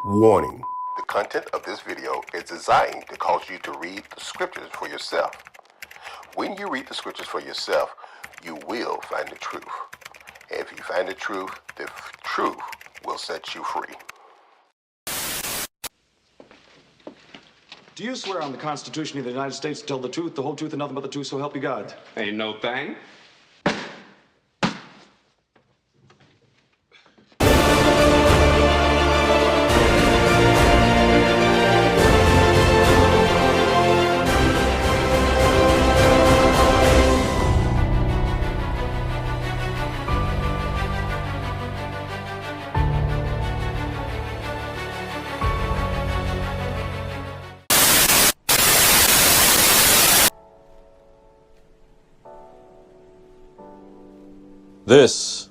Warning. The content of this video is designed to cause you to read the scriptures for yourself. When you read the scriptures for yourself, you will find the truth. And if you find the truth will set you free. Do you swear on the Constitution of the United States to tell the truth, the whole truth, and nothing but the truth, so help you God? Ain't no thing. This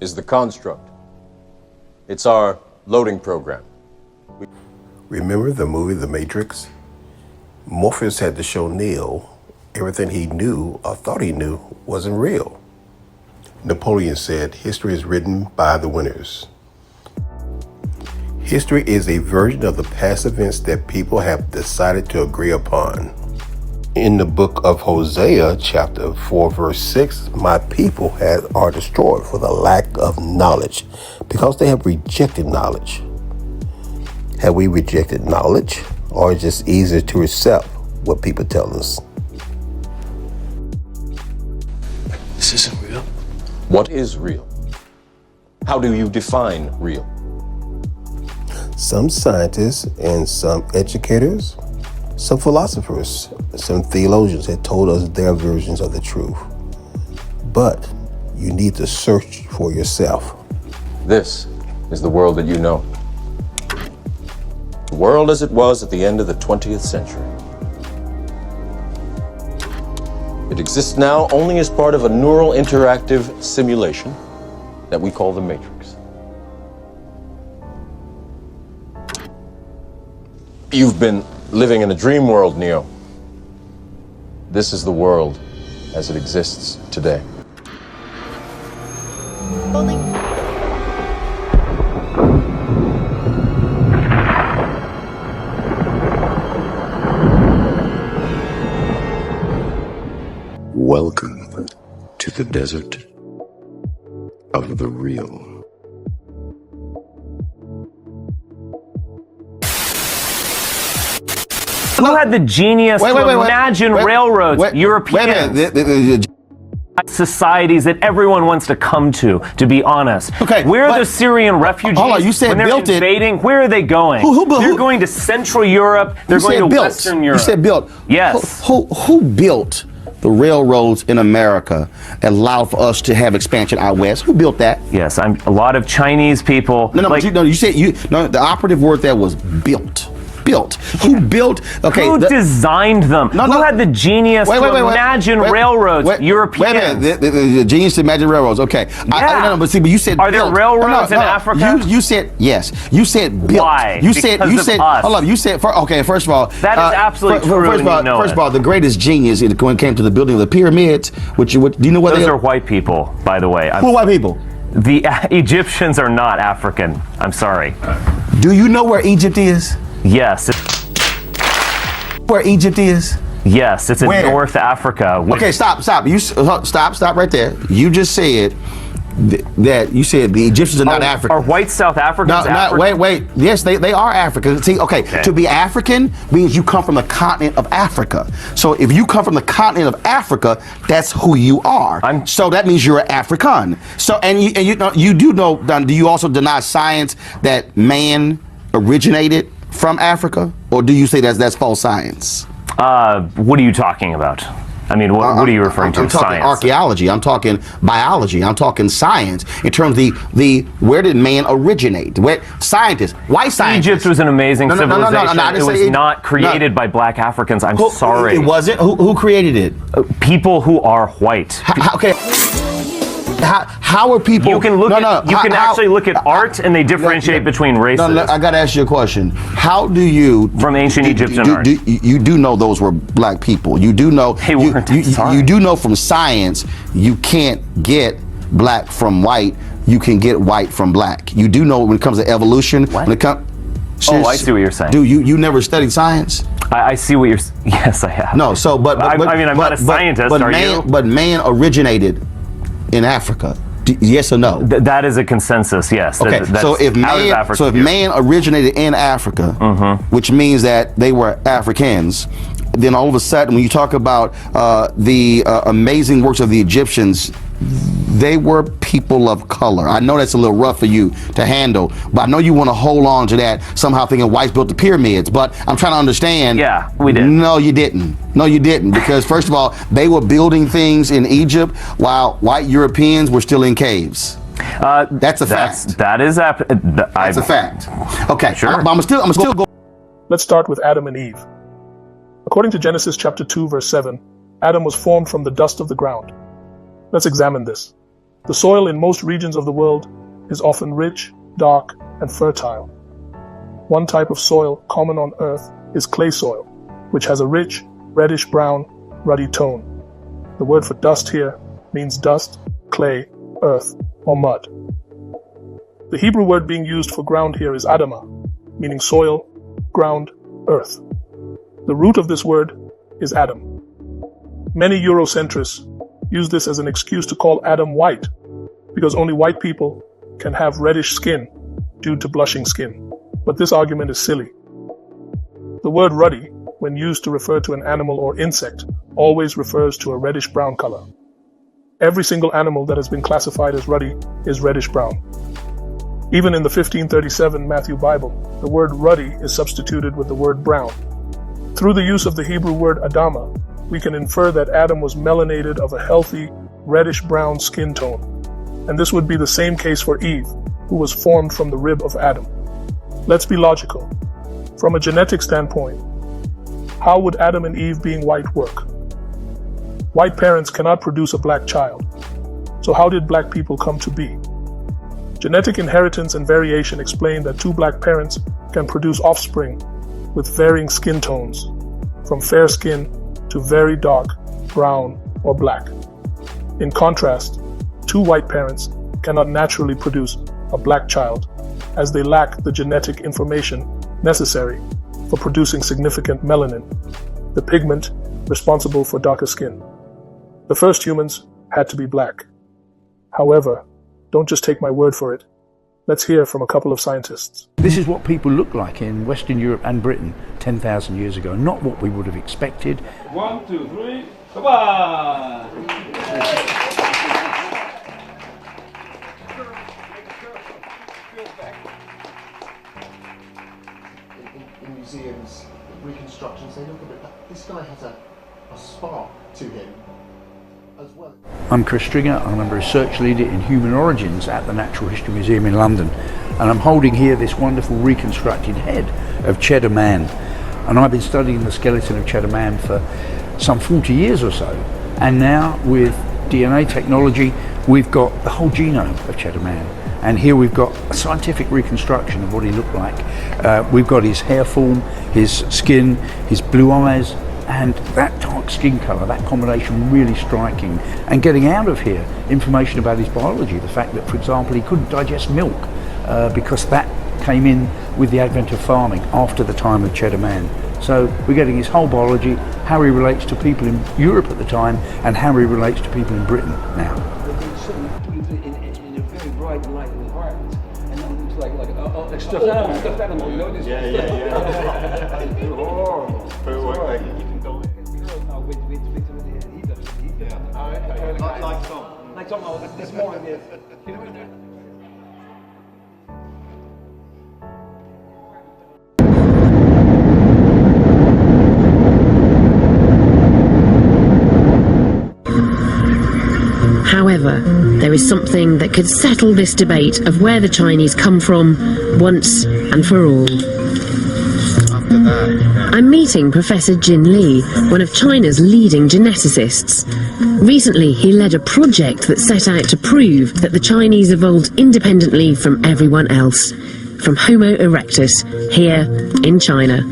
is the construct. It's our loading program. Remember the movie The Matrix? Morpheus had to show Neo everything he knew or thought he knew wasn't real. Napoleon said, history is written by the winners. History is a version of the past events that people have decided to agree upon. In the book of Hosea, chapter 4, verse 6, my people are destroyed for the lack of knowledge, because they have rejected knowledge. Have we rejected knowledge, or is it just easier to accept what people tell us? This isn't real. What is real? How do you define real? Some scientists and some educators, some philosophers, some theologians have told us their versions of the truth. But you need to search for yourself. This is the world that you know. The world as it was at the end of the 20th century. It exists now only as part of a neural interactive simulation that we call the Matrix. You've been living in a dream world, Neo. This is the world as it exists today. Welcome to the desert of the real. Who had the genius to imagine railroads, Europeans, societies that everyone wants to come to be honest? Okay, where are the Syrian refugees? Hold on, you said when they're built invading, it. where are they going? They're going to Central Europe. They're going to built. Western Europe. You said built. Yes. Who built the railroads in America and allowed for us to have expansion out west? Who built that? Yes, a lot of Chinese people. You said the operative word there was built. Built. Who built? Okay. Who designed them? Who had the genius to imagine railroads? Europeans. Wait a minute. The genius to imagine railroads. Okay. Yeah. But you said. Are there railroads in Africa? You said yes. You said built. Why? You said. Us. Hold on. You said. Okay. First of all, that is absolutely true. First of all, the greatest genius when it came to the building of the pyramids. Do you know what those are? White people, by the way. Who are white people? The Egyptians are not African. I'm sorry. Do you know where Egypt is? Yes. Where Egypt is? Yes, it's in North Africa. Okay, stop. You stop right there. You just said that you said the Egyptians are not African. Are white South Africans African? Wait. Yes, they are African. See, okay, to be African means you come from the continent of Africa. So if you come from the continent of Africa, that's who you are. So that means you're an African. So you do know. Do you also deny science that man originated from Africa, or do you say that's false science? What are you talking about? I mean, what are you referring to? I'm talking science. Archaeology. I'm talking biology. I'm talking science in terms of the where did man originate? Where scientists, white scientists. Egypt was an amazing civilization. No, it was not created by black Africans. I'm sorry. It wasn't. Who created it? People who are white. Okay. How are people? You can look actually look at art, and they differentiate between races. I got to ask you a question. How do you from ancient Egyptian art? You do know those were black people. You do know they weren't. You do know from science you can't get black from white. You can get white from black. You do know when it comes to evolution. What? When it comes Oh, I see what you're saying. Dude, you never studied science? I see what you're. Yes, I have. No, so but I mean, I'm not a scientist. Are you? But man originated in Africa. Yes or no? That is a consensus. Yes. Okay. That's so if man originated in Africa, which means that they were Africans, then all of a sudden, when you talk about the amazing works of the Egyptians, they were people of color. I know that's a little rough for you to handle, but I know you want to hold on to that, somehow thinking whites built the pyramids, but I'm trying to understand. Yeah, we did. No, you didn't. No, you didn't, because first of all, they were building things in Egypt while white Europeans were still in caves. That's a fact. That's a fact. Okay, sure. I'm still go. Let's start with Adam and Eve. According to Genesis chapter 2, verse 7, Adam was formed from the dust of the ground. Let's examine this. The soil in most regions of the world is often rich, dark, and fertile. One type of soil common on earth is clay soil, which has a rich, reddish-brown, ruddy tone. The word for dust here means dust, clay, earth, or mud. The Hebrew word being used for ground here is Adamah, meaning soil, ground, earth. The root of this word is Adam. Many Eurocentrists use this as an excuse to call Adam white, because only white people can have reddish skin due to blushing skin. But this argument is silly. The word ruddy, when used to refer to an animal or insect, always refers to a reddish-brown color. Every single animal that has been classified as ruddy is reddish-brown. Even in the 1537 Matthew Bible, the word ruddy is substituted with the word brown. Through the use of the Hebrew word Adamah, we can infer that Adam was melanated of a healthy, reddish-brown skin tone. And this would be the same case for Eve, who was formed from the rib of Adam. Let's be logical. From a genetic standpoint, how would Adam and Eve being white work? White parents cannot produce a black child. So how did black people come to be? Genetic inheritance and variation explain that two black parents can produce offspring with varying skin tones, from fair skin to very dark, brown, or black. In contrast, two white parents cannot naturally produce a black child, as they lack the genetic information necessary for producing significant melanin, the pigment responsible for darker skin. The first humans had to be black. However, don't just take my word for it. Let's hear from a couple of scientists. This is what people looked like in Western Europe and Britain 10,000 years ago, not what we would have expected. 1, 2, 3, come on! In museums, reconstructions, they look a bit like this guy has a spark to him as well. I'm Chris Stringer, I'm a research leader in human origins at the Natural History Museum in London, and I'm holding here this wonderful reconstructed head of Cheddar Man. And I've been studying the skeleton of Cheddar Man for some 40 years or so, and now with DNA technology we've got the whole genome of Cheddar Man. And here we've got a scientific reconstruction of what he looked like. We've got his hair form, his skin, his blue eyes, and that dark skin colour, that combination really striking. And getting out of here information about his biology, the fact that, for example, he couldn't digest milk because that came in with the advent of farming after the time of Cheddar Man. So we're getting his whole biology, how he relates to people in Europe at the time, and how he relates to people in Britain now. In a very bright light environment, and it looks like a stuffed animal, you know this? Yeah. Horrible. You can go with the heat. Like Tom. Like Tom, this morning, yes. You know what? However, there is something that could settle this debate of where the Chinese come from once and for all. I'm meeting Professor Jin Li, one of China's leading geneticists. Recently, he led a project that set out to prove that the Chinese evolved independently from everyone else, from Homo erectus, here in China.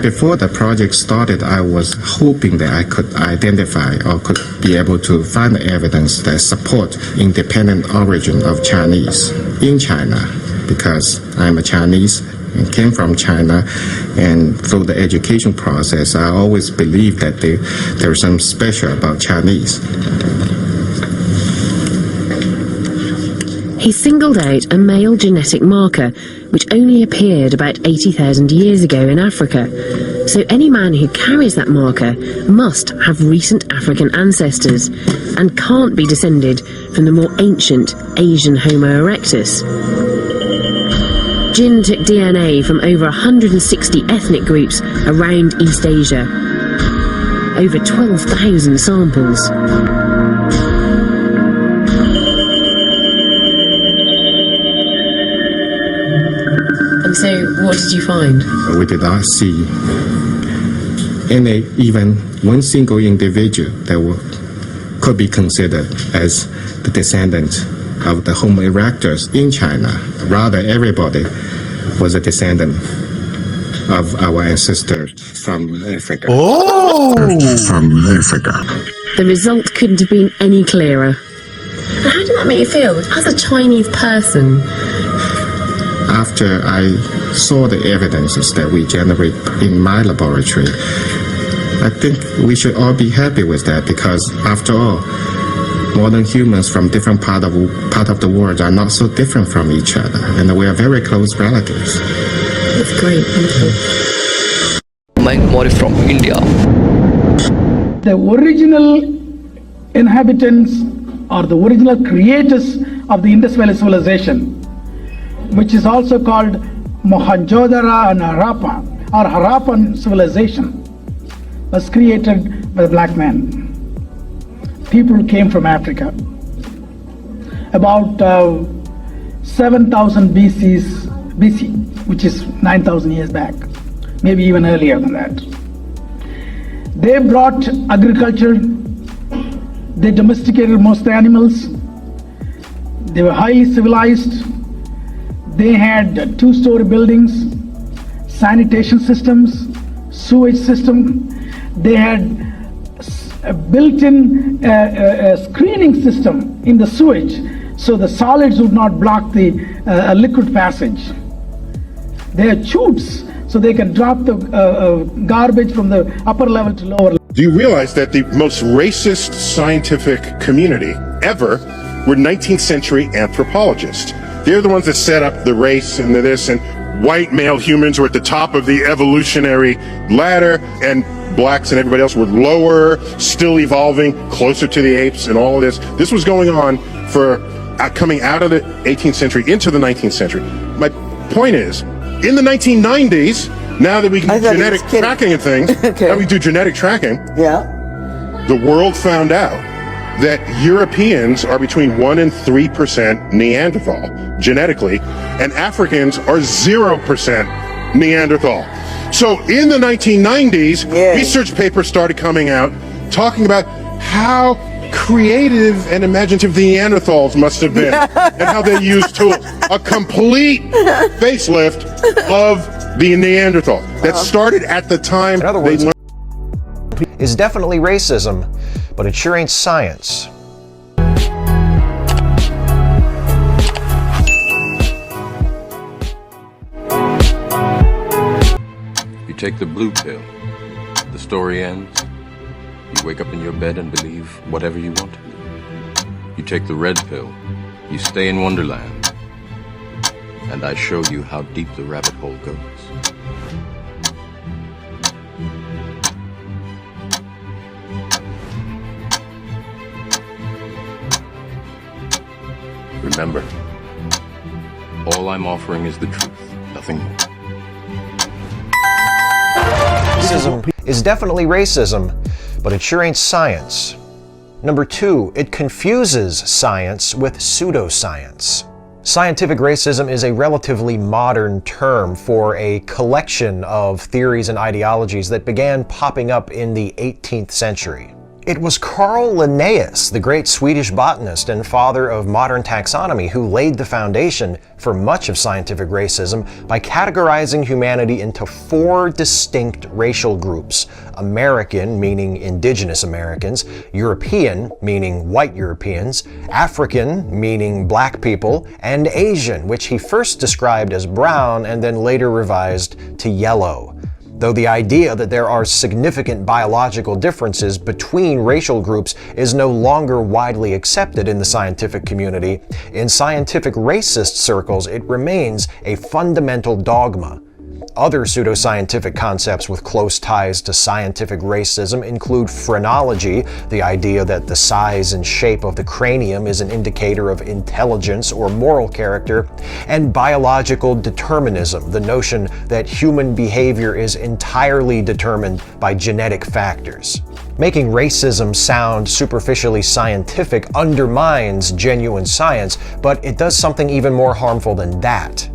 Before the project started, I was hoping that I could identify or could be able to find evidence that support independent origin of Chinese in China. because I'm a Chinese and came from China, and through the education process, I always believed that there's something special about Chinese. He singled out a male genetic marker which only appeared about 80,000 years ago in Africa. So any man who carries that marker must have recent African ancestors and can't be descended from the more ancient Asian Homo erectus. Jin took DNA from over 160 ethnic groups around East Asia. Over 12,000 samples. So, what did you find? We did not see even one single individual that could be considered as the descendant of the Homo erectus in China. Rather, everybody was a descendant of our ancestors from Africa. Oh! From Africa. The result couldn't have been any clearer. How did that make you feel as a Chinese person? After I saw the evidences that we generate in my laboratory, I think we should all be happy with that, because after all, modern humans from different part of the world are not so different from each other, and we are very close relatives. That's great, thank you. My mother from India. The original inhabitants or the original creators of the Indus Valley civilization, which is also called Mohenjo-daro and Harappa, or Harappan civilization, was created by the black man. People came from Africa. About 7,000 BC, which is 9,000 years back, maybe even earlier than that. They brought agriculture, they domesticated most of the animals, they were highly civilized. They had two-story buildings, sanitation systems, sewage system. They had a built-in screening system in the sewage, so the solids would not block the liquid passage. They had chutes, so they can drop the garbage from the upper level to lower level. Do you realize that the most racist scientific community ever were 19th century anthropologists? They're the ones that set up the race and the this, and white male humans were at the top of the evolutionary ladder, and blacks and everybody else were lower, still evolving, closer to the apes and all of this. This was going on for coming out of the 18th century into the 19th century. My point is, in the 1990s, now that we can do genetic tracking and things, now we do genetic tracking, the world found out that Europeans are between 1% and 3% Neanderthal genetically, and Africans are 0% Neanderthal. So in the 1990s, research papers started coming out talking about how creative and imaginative the Neanderthals must have been, and how they used tools. A complete facelift of the Neanderthal that started at the time. In other words, is definitely racism, but it sure ain't science. You take the blue pill, the story ends. You wake up in your bed and believe whatever you want to. You take the red pill, you stay in Wonderland, and I show you how deep the rabbit hole goes. Remember, all I'm offering is the truth, nothing more. Racism is definitely racism, but it sure ain't science. Number 2, it confuses science with pseudoscience. Scientific racism is a relatively modern term for a collection of theories and ideologies that began popping up in the 18th century. It was Carl Linnaeus, the great Swedish botanist and father of modern taxonomy, who laid the foundation for much of scientific racism by categorizing humanity into 4 distinct racial groups: American, meaning indigenous Americans; European, meaning white Europeans; African, meaning black people; and Asian, which he first described as brown and then later revised to yellow. Though the idea that there are significant biological differences between racial groups is no longer widely accepted in the scientific community, in scientific racist circles it remains a fundamental dogma. Other pseudoscientific concepts with close ties to scientific racism include phrenology, the idea that the size and shape of the cranium is an indicator of intelligence or moral character, and biological determinism, the notion that human behavior is entirely determined by genetic factors. Making racism sound superficially scientific undermines genuine science, but it does something even more harmful than that.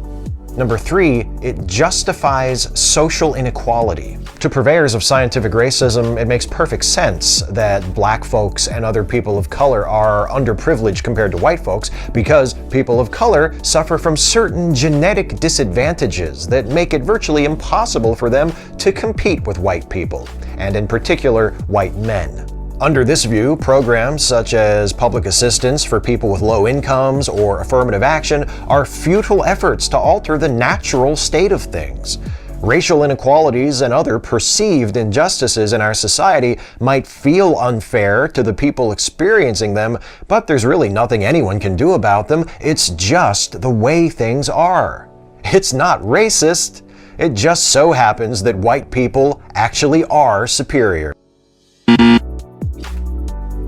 Number 3, it justifies social inequality. To purveyors of scientific racism, it makes perfect sense that black folks and other people of color are underprivileged compared to white folks because people of color suffer from certain genetic disadvantages that make it virtually impossible for them to compete with white people, and in particular, white men. Under this view, programs such as public assistance for people with low incomes or affirmative action are futile efforts to alter the natural state of things. Racial inequalities and other perceived injustices in our society might feel unfair to the people experiencing them, but there's really nothing anyone can do about them. It's just the way things are. It's not racist. It just so happens that white people actually are superior.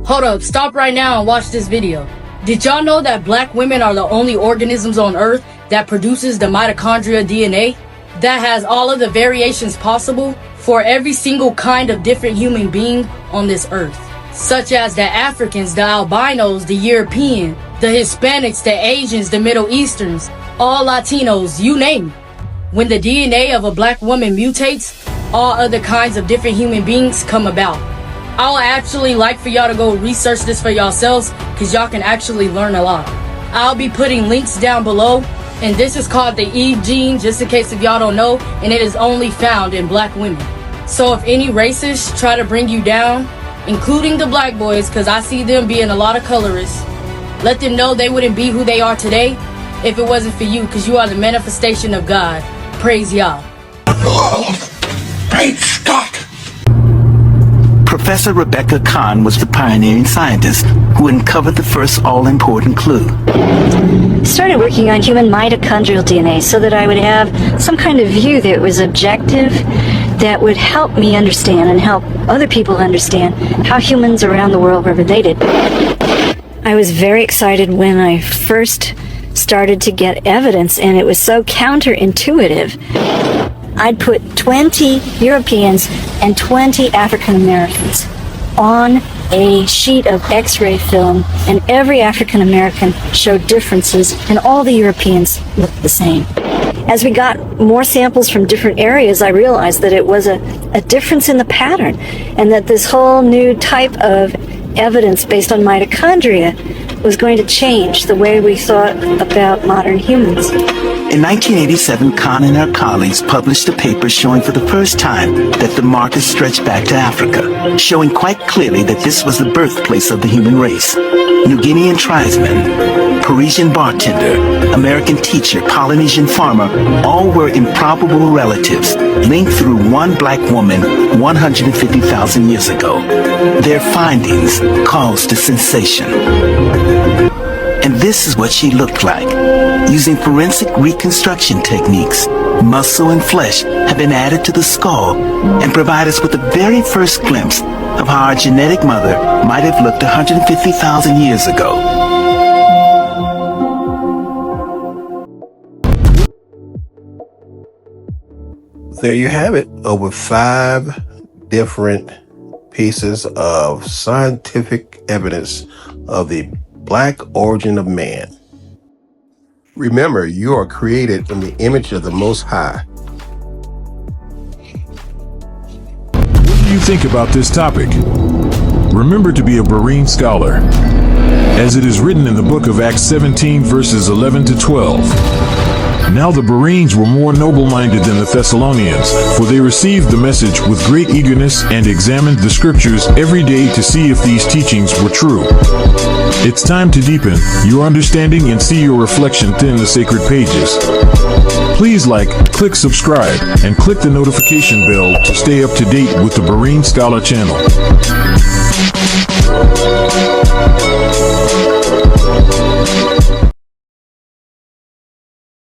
Hold up, stop right now and watch this video. Did y'all know that black women are the only organisms on Earth that produces the mitochondria DNA that has all of the variations possible for every single kind of different human being on this Earth? Such as the Africans, the albinos, the European, the Hispanics, the Asians, the Middle Easterns, all Latinos, you name it. When the DNA of a black woman mutates, all other kinds of different human beings come about. I would actually like for y'all to go research this for yourselves, because y'all can actually learn a lot. I'll be putting links down below, and this is called the Eve gene, just in case if y'all don't know, and it is only found in black women. So if any racists try to bring you down, including the black boys, because I see them being a lot of colorists, let them know they wouldn't be who they are today if it wasn't for you, because you are the manifestation of God. Praise y'all. Great Scott! Professor Rebecca Kahn was the pioneering scientist who uncovered the first all-important clue. I started working on human mitochondrial DNA so that I would have some kind of view that was objective, that would help me understand and help other people understand how humans around the world were related. I was very excited when I first started to get evidence, and it was so counterintuitive. I'd put 20 Europeans and 20 African Americans on a sheet of X-ray film, and every African American showed differences, and all the Europeans looked the same. As we got more samples from different areas, I realized that it was a difference in the pattern, and that this whole new type of evidence based on mitochondria was going to change the way we thought about modern humans. In 1987, Kahn and her colleagues published a paper showing for the first time that the markers stretched back to Africa, showing quite clearly that this was the birthplace of the human race. New Guinean tribesmen, Parisian bartender, American teacher, Polynesian farmer, all were improbable relatives linked through one black woman 150,000 years ago. Their findings caused a sensation. And this is what she looked like. Using forensic reconstruction techniques, muscle and flesh have been added to the skull and provide us with the very first glimpse of how our genetic mother might have looked 150,000 years ago. There you have it. Over 5 different pieces of scientific evidence of the black origin of man. Remember, you are created in the image of the Most High. What do you think about this topic? remember to be a Berean scholar, as it is written in the book of Acts 17 verses 11 to 12. Now the Bereans were more noble-minded than the Thessalonians, for they received the message with great eagerness and examined the scriptures every day to see if these teachings were true. It's time to deepen your understanding and see your reflection within the sacred pages. Please like, click subscribe, and click the notification bell to stay up to date with the Berean Scholar channel.